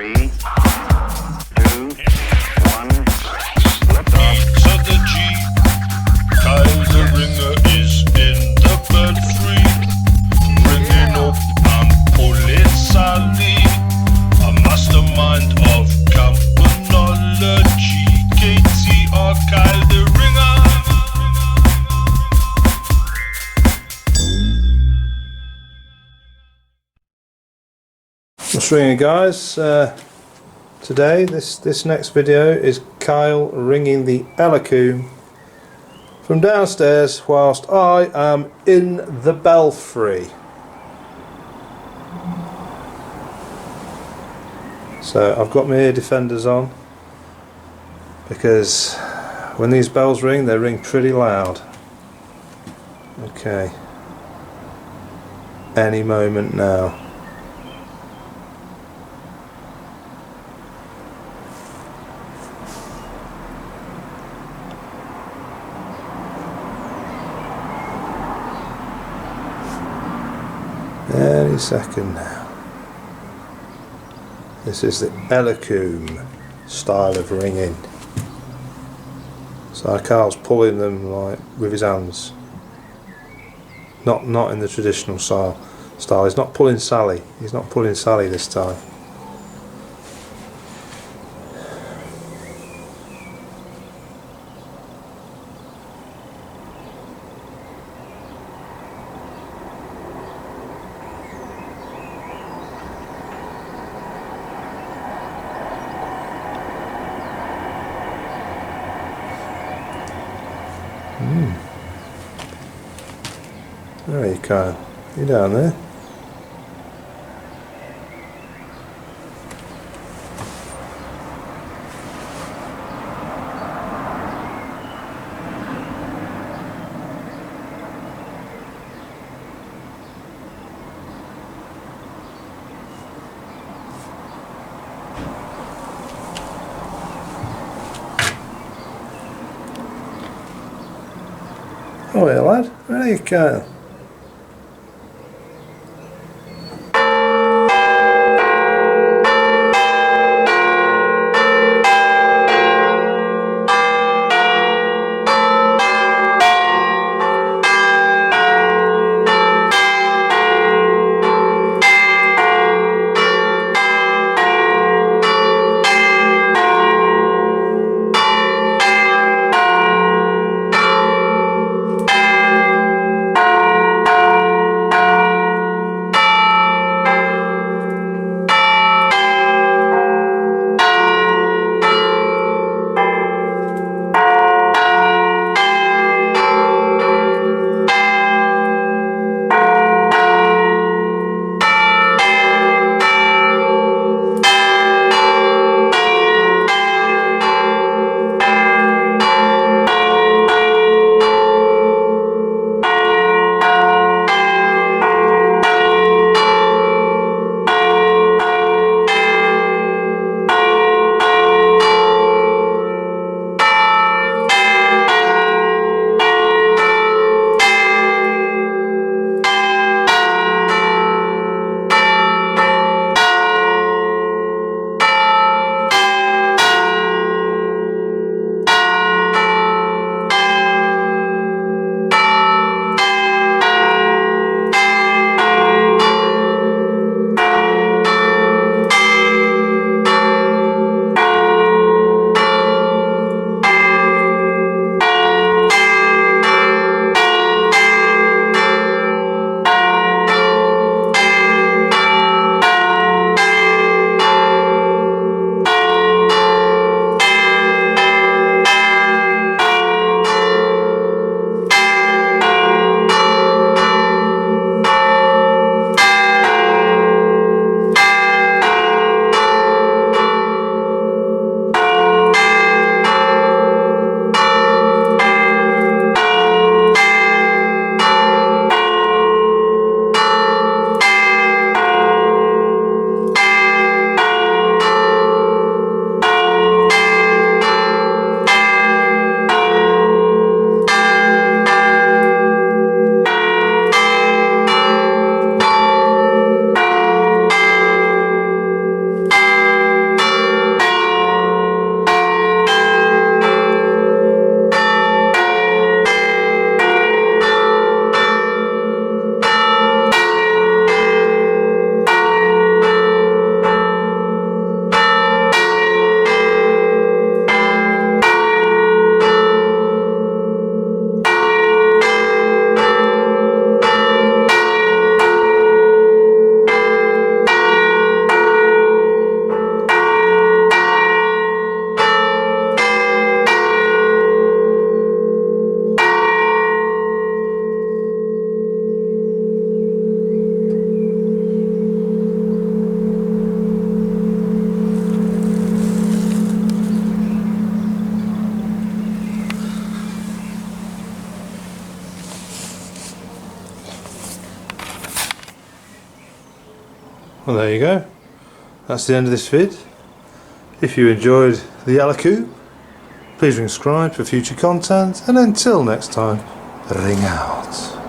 3, 2, 1, lift off. So the G, Kyle the ringer is in the belfry, ringing up and pulling Sally, a mastermind of campanology, KTR Kyle the ringer. Just ringing, guys. Today, this next video is Kyle ringing the Ellacombe from downstairs whilst I am in the belfry. So I've got my ear defenders on because when these bells ring, they ring pretty loud. Okay. Any moment now. Any second now. This is the Ellacombe style of ringing. So Carl's pulling them like with his hands. Not in the traditional style. He's not pulling Sally. He's not pulling Sally this time. There you go. You down there? Oh yeah, lad. There you go. Well, there you go. That's the end of this vid. If you enjoyed the Ellacombe, please subscribe for future content, and until next time, ring out.